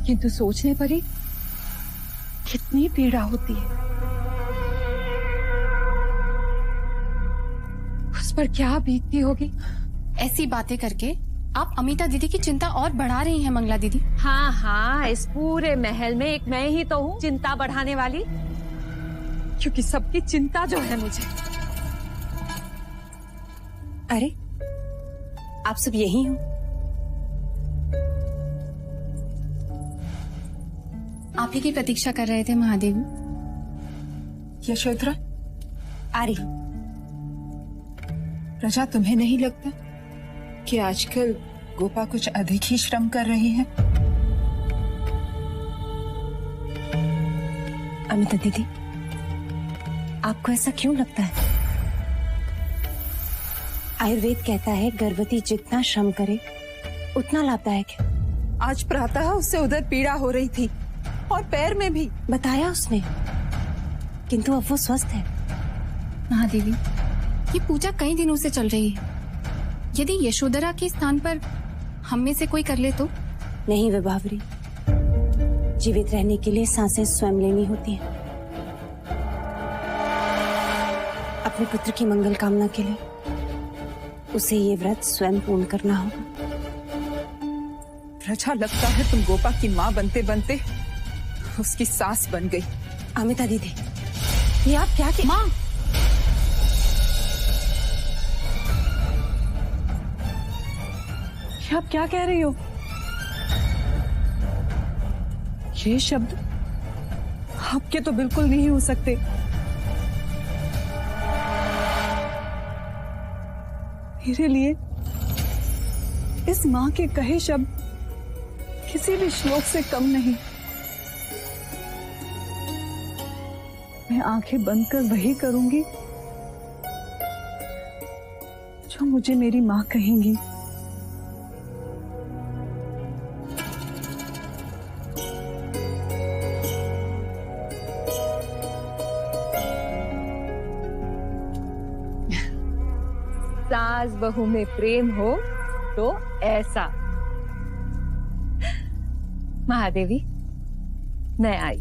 किंतु सोचने पर ही कितनी पीड़ा होती है। उस पर क्या बीतती होगी। ऐसी बातें करके आप अमिता दीदी की चिंता और बढ़ा रही हैं मंगला दीदी। हाँ हाँ, इस पूरे महल में एक मैं ही तो हूँ चिंता बढ़ाने वाली, क्योंकि सबकी चिंता जो है मुझे। अरे आप सब यही हो? आप ही की प्रतीक्षा कर रहे थे महादेवी। यशोधरा, आ रही। प्रजा, तुम्हें नहीं लगता कि आजकल गोपा कुछ अधिक ही श्रम कर रही है? अमिता दीदी, आपको ऐसा क्यों लगता है? आयुर्वेद कहता है गर्भवती जितना श्रम करे उतना लाभदायक है। आज प्रातः उससे उधर पीड़ा हो रही थी और पैर में भी। बताया उसने, किंतु अब वो स्वस्थ है। महादेवी, ये पूजा कई दिनों से चल रही है। यदि यशोधरा के स्थान पर हम में से कोई कर ले तो? नहीं विभावरी, जीवित रहने के लिए सांसें स्वयं लेनी होती हैं। अपने पुत्र की मंगल कामना के लिए उसे ये व्रत स्वयं पूर्ण करना होगा। प्रजा, लगता है तुम गोपा की माँ बनते बनते उसकी सास बन गई। अमिता दीदी, ये आप क्या माँ, ये आप क्या कह रही हो? ये शब्द आपके तो बिल्कुल नहीं हो सकते। मेरे लिए इस माँ के कहे शब्द किसी भी श्लोक से कम नहीं। मैं आंखें बंद कर वही करूंगी जो मुझे मेरी माँ कहेंगी। सास बहू में प्रेम हो तो ऐसा। महादेवी, मैं आई।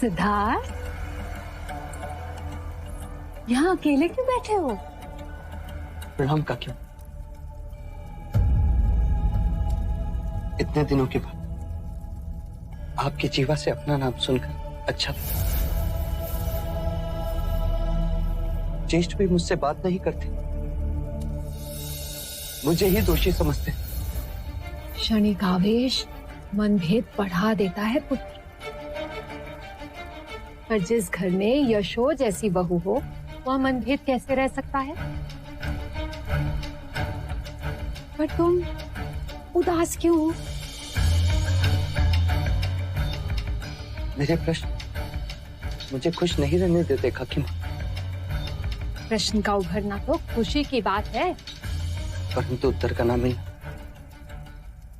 सिद्धार्थ, यहाँ अकेले क्यों बैठे हो? प्रणाम काकी। इतने दिनों के बाद आपकी जीवा से अपना नाम सुनकर अच्छा लगा। ज्येष्ठ भी मुझसे बात नहीं करते, मुझे ही दोषी समझते। क्षणिक आवेश मनभेद बढ़ा देता है पुत्र, पर जिस घर में यशो जैसी बहू हो वह मनभेद कैसे रह सकता है? पर तुम उदास क्यों हो? मेरे प्रश्न मुझे खुश नहीं रहने देते काकी माँ। प्रश्न का उभरना तो खुशी की बात है, परंतु उत्तर का ना मिलना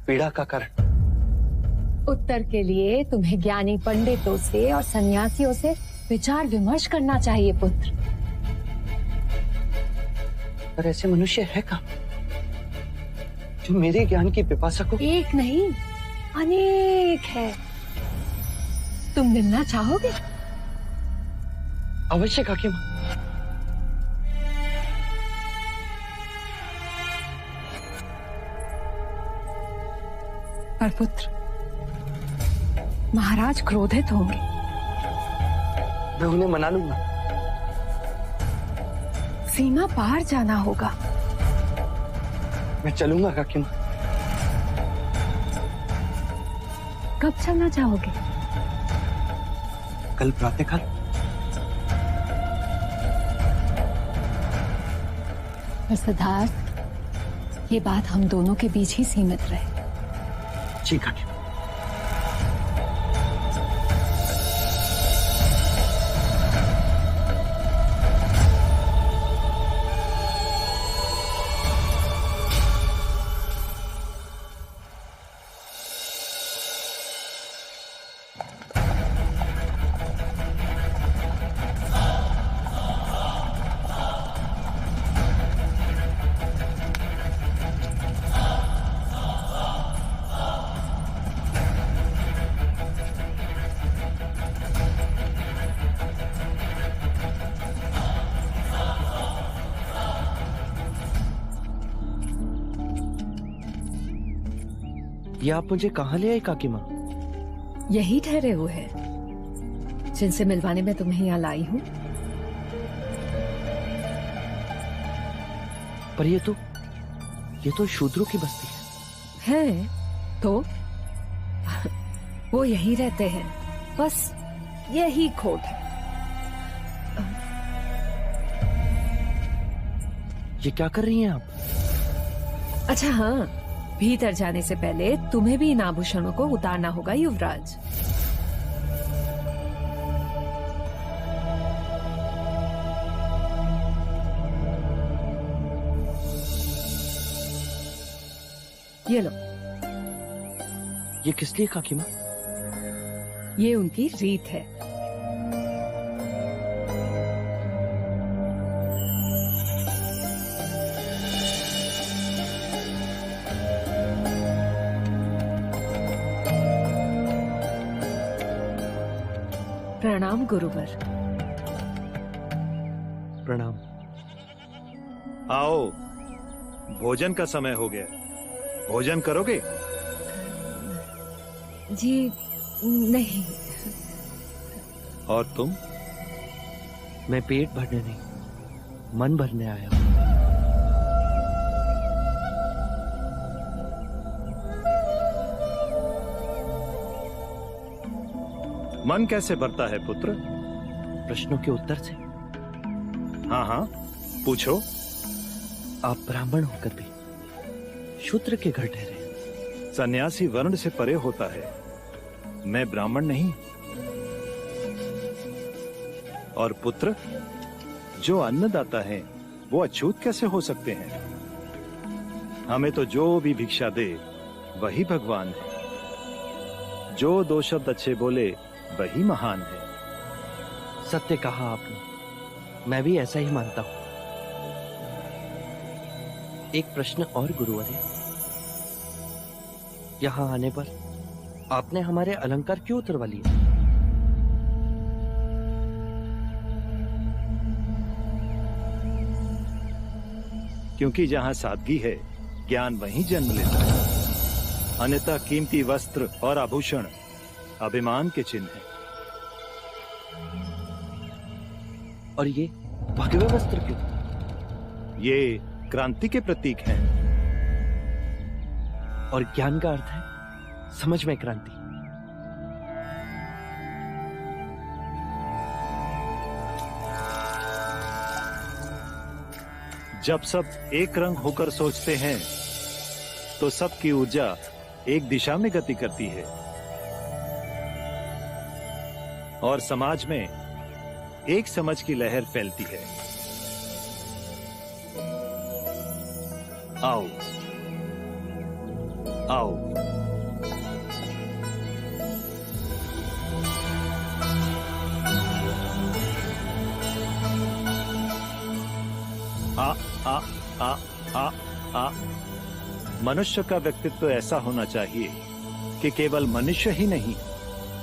पीड़ा का कारण। उत्तर के लिए तुम्हें ज्ञानी पंडितों से और सन्यासियों से विचार विमर्श करना चाहिए पुत्र। पर ऐसे मनुष्य है कहाँ जो मेरे ज्ञान की पिपासा को। एक नहीं अनेक है। तुम मिलना चाहोगे? अवश्य काकी माँ। पर पुत्र, महाराज क्रोधित होंगे। मैं उन्हें मना लूंगा। सीमा पार जाना होगा। मैं चलूंगा काकी माँ। कब चलना चाहोगे? कल प्रातःकाल। सिद्धार्थ, ये बात हम दोनों के बीच ही सीमित रहे। जी काकी। ये आप मुझे कहाँ ले आई काकी माँ? यही ठहरे हुए हैं जिनसे मिलवाने में तुम्हें यहाँ लाई हूँ। पर ये तो शूद्रों की बस्ती है तो वो यही रहते हैं, बस यही खोट है। ये क्या कर रही हैं आप? अच्छा हाँ, भीतर जाने से पहले तुम्हें भी इन आभूषणों को उतारना होगा युवराज। ये लो। ये किस लिए काकी माँ? ये उनकी रीत है। प्रणाम गुरुवर। प्रणाम। आओ, भोजन का समय हो गया। भोजन करोगे? जी नहीं। और तुम? मैं पेट भरने नहीं, मन भरने आया हूँ। मन कैसे भरता है पुत्र? प्रश्नों के उत्तर से। हाँ हाँ, पूछो। आप ब्राह्मण होकर भी शूद्र के घर ठहरे। सन्यासी वर्ण से परे होता है, मैं ब्राह्मण नहीं। और पुत्र, जो अन्नदाता है वो अछूत कैसे हो सकते हैं? हमें तो जो भी भिक्षा दे वही भगवान है। जो दो शब्द अच्छे बोले वही महान है। सत्य कहा आपने, मैं भी ऐसा ही मानता हूं। एक प्रश्न और गुरुवर्य, यहां आने पर आपने हमारे अलंकार क्यों उतरवा लिए? क्योंकि जहां सादगी है, ज्ञान वहीं जन्म लेता है। अन्यथा कीमती वस्त्र और आभूषण अभिमान के चिन्ह हैं। और ये भगवे वस्त्र क्यों? ये क्रांति के प्रतीक हैं। और ज्ञान का अर्थ है समझ में क्रांति। जब सब एक रंग होकर सोचते हैं तो सबकी ऊर्जा एक दिशा में गति करती है और समाज में एक समझ की लहर फैलती है। आओ आओ, आ आ आ आ आ मनुष्य का व्यक्तित्व ऐसा होना चाहिए कि केवल मनुष्य ही नहीं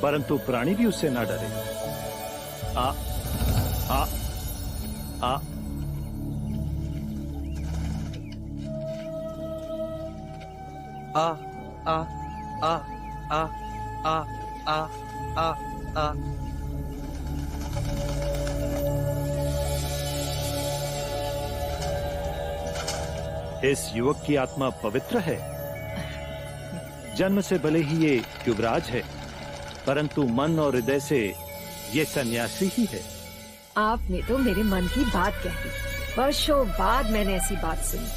परंतु प्राणी भी उससे ना डरे। आ आ आ आ आ आ आ आ आ आ आ इस युवक की आत्मा पवित्र है। जन्म से भले ही ये युवराज है परंतु मन और हृदय से ये सन्यासी ही है। आपने तो मेरे मन की बात कह दी। वर्षों बाद मैंने ऐसी बात सुनी।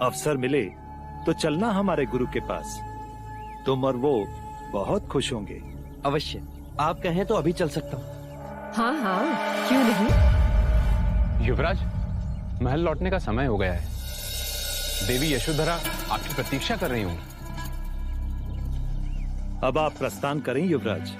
अवसर मिले तो चलना हमारे गुरु के पास। तुम और वो बहुत खुश होंगे। अवश्य, आप कहें तो अभी चल सकता हूँ। हाँ हाँ, क्यों नहीं। युवराज, महल लौटने का समय हो गया है। देवी यशोधरा आपकी प्रतीक्षा कर रही होंगी। अब आप प्रस्थान करें युवराज।